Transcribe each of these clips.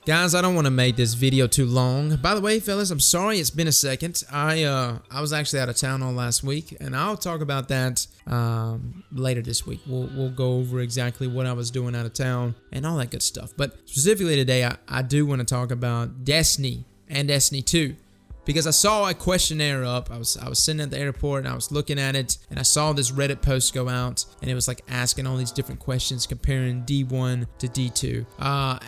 Guys, I don't want to make this video too long. By the way, fellas, I'm sorry it's been a second. I was actually out of town all last week, and I'll talk about that later this week. We'll go over exactly what I was doing out of town and all that good stuff. But specifically today, I do want to talk about Destiny and Destiny 2. Because I saw a questionnaire up, I was sitting at the airport and I was looking at it, and I saw this Reddit post go out, and it was like asking all these different questions comparing D1 to D2.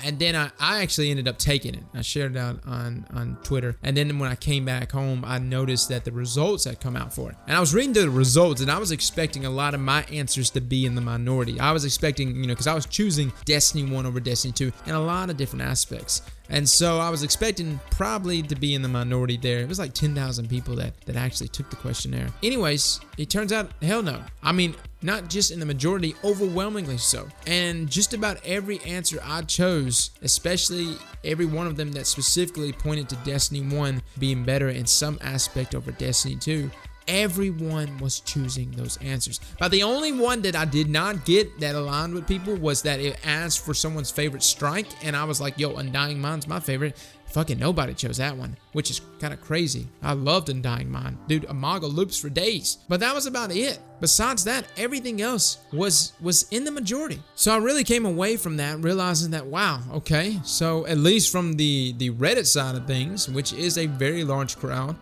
And then I actually ended up taking it. I shared it out on Twitter, and then when I came back home, I noticed that the results had come out for it. And I was reading through the results, and I was expecting a lot of my answers to be in the minority. I was expecting, because I was choosing Destiny 1 over Destiny 2 in a lot of different aspects. And so I was expecting probably to be in the minority there. It was like 10,000 people that actually took the questionnaire. Anyways, it turns out, hell no. I mean, not just in the majority, overwhelmingly so. And just about every answer I chose, especially every one of them that specifically pointed to Destiny 1 being better in some aspect over Destiny 2, everyone was choosing those answers. But the only one that I did not get that aligned with people was that it asked for someone's favorite strike, and I was like, yo, Undying Mind's my favorite. Fucking nobody chose that one, which is kind of crazy. I loved Undying Mind. Dude, Amaga loops for days. But that was about it. Besides that, everything else was in the majority. So I really came away from that realizing that, wow, okay, so at least from the Reddit side of things, which is a very large crowd,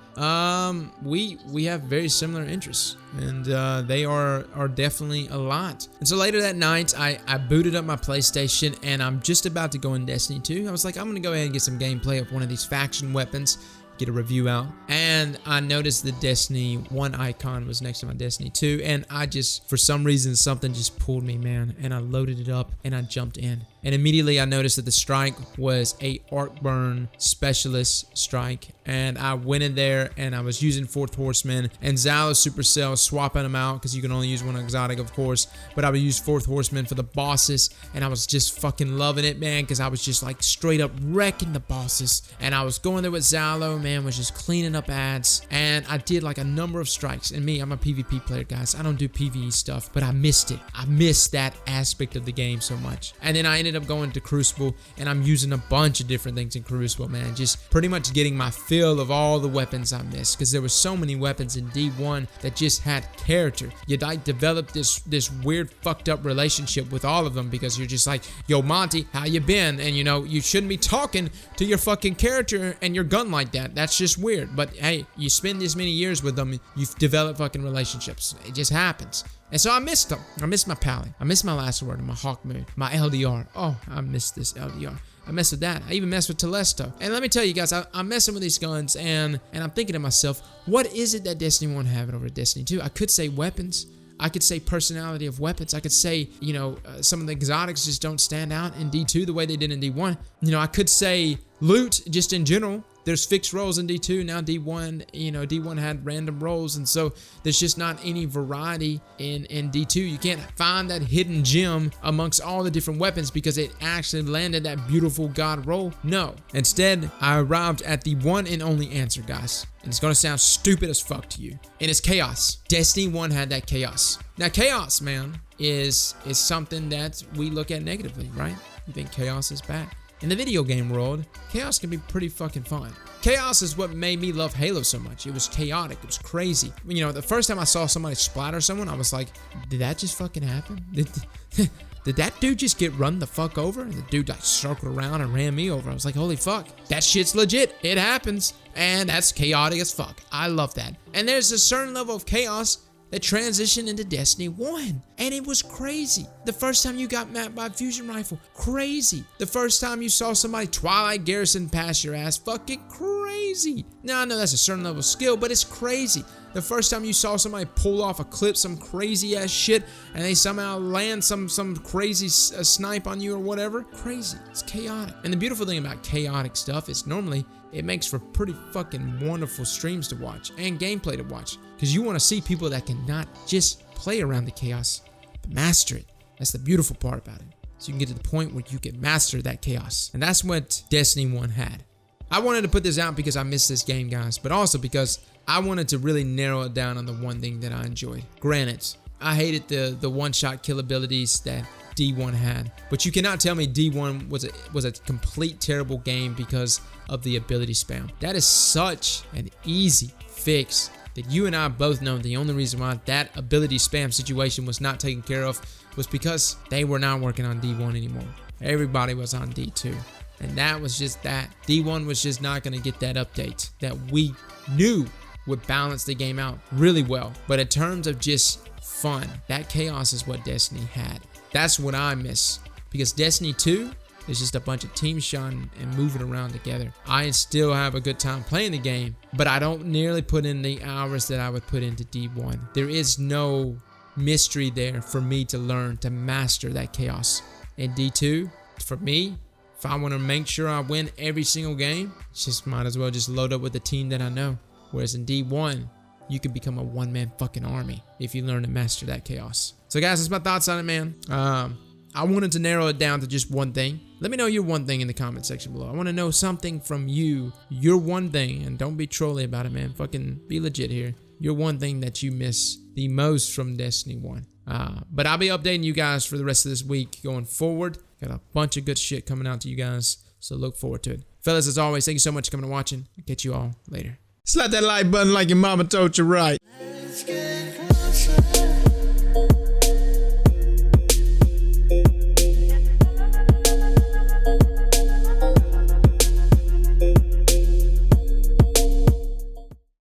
we have very similar interests, and they are definitely a lot. And so later that night, I booted up my PlayStation, and I'm just about to go in Destiny 2. I was like, I'm gonna go ahead and get some gameplay of one of these faction weapons, get a review out, and I noticed the Destiny 1 icon was next to my Destiny 2, and I just, for some reason, something just pulled me, man, and I loaded it up, and I jumped in. And immediately I noticed that the strike was a arc burn specialist strike, and I went in there and I was using Fourth Horseman and Zalo Supercell, swapping them out because you can only use one exotic, of course, but I would use Fourth Horseman for the bosses, and I was just fucking loving it, man, because I was just like straight up wrecking the bosses. And I was going there with Zalo, man, was just cleaning up ads, and I did like a number of strikes. And me, I'm a PvP player, guys. I don't do PvE stuff, but I missed it. I missed that aspect of the game so much. And then I ended up going to Crucible, and I'm using a bunch of different things in Crucible, man, just pretty much getting my fill of all the weapons I missed, because there were so many weapons in D1 that just had character. You like develop this weird fucked up relationship with all of them, because you're just like, yo, Monte, how you been? And you shouldn't be talking to your fucking character and your gun like that. That's just weird. But hey, you spend this many years with them, you've developed fucking relationships. It just happens. And so I missed them. I missed my Pally. I missed my Last Word, my Hawkmoon, my LDR. Oh, I missed this LDR. I messed with that. I even messed with Telesto. And let me tell you guys, I'm messing with these guns, and I'm thinking to myself, what is it that Destiny 1 have over Destiny 2? I could say weapons. I could say personality of weapons. I could say, some of the exotics just don't stand out in D2 the way they did in D1. I could say loot just in general. There's fixed roles in D2, now D1, D1 had random roles, and so there's just not any variety in D2. You can't find that hidden gem amongst all the different weapons because it actually landed that beautiful god roll. No. Instead, I arrived at the one and only answer, guys. And it's gonna sound stupid as fuck to you. And it's chaos. Destiny 1 had that chaos. Now, chaos, man, is something that we look at negatively, right? You think chaos is bad. In the video game world, chaos can be pretty fucking fun. Chaos is what made me love Halo so much. It was chaotic. It was crazy. The first time I saw somebody splatter someone, I was like, did that just fucking happen? Did that dude just get run the fuck over? And the dude like circled around and ran me over. I was like, holy fuck, that shit's legit. It happens. And that's chaotic as fuck. I love that. And there's a certain level of chaos that transitioned into Destiny 1. And it was crazy. The first time you got mapped by a fusion rifle, crazy. The first time you saw somebody Twilight Garrison pass your ass, fucking crazy. Now, I know that's a certain level of skill, but it's crazy. The first time you saw somebody pull off a clip, some crazy ass shit, and they somehow land some crazy snipe on you or whatever, crazy. It's chaotic. And the beautiful thing about chaotic stuff is normally it makes for pretty fucking wonderful streams to watch and gameplay to watch, because you want to see people that can not just play around the chaos, but master it. That's the beautiful part about it. So you can get to the point where you can master that chaos. And that's what Destiny 1 had. I wanted to put this out because I missed this game, guys, but also because I wanted to really narrow it down on the one thing that I enjoyed. Granted, I hated the one-shot kill abilities that D1 had. But you cannot tell me D1 was a complete terrible game because of the ability spam. That is such an easy fix that you and I both know the only reason why that ability spam situation was not taken care of was because they were not working on D1 anymore. Everybody was on D2. And that was just that. D1 was just not going to get that update that we knew would balance the game out really well. But in terms of just fun, that chaos is what Destiny had. That's what I miss. Because Destiny 2 is just a bunch of team shotting and moving around together. I still have a good time playing the game, but I don't nearly put in the hours that I would put into D1. There is no mystery there for me to learn to master that chaos. In D2, for me, if I want to make sure I win every single game, just might as well just load up with the team that I know. Whereas in D1, you can become a one-man fucking army if you learn to master that chaos. So guys, that's my thoughts on it, man. I wanted to narrow it down to just one thing. Let me know your one thing in the comment section below. I want to know something from you. Your one thing, and don't be trolly about it, man. Fucking be legit here. Your one thing that you miss the most from Destiny 1. But I'll be updating you guys for the rest of this week going forward. Got a bunch of good shit coming out to you guys, so look forward to it. Fellas, as always, thank you so much for coming and watching. I'll catch you all later. Slap that like button like your mama told you right. Let's get closer.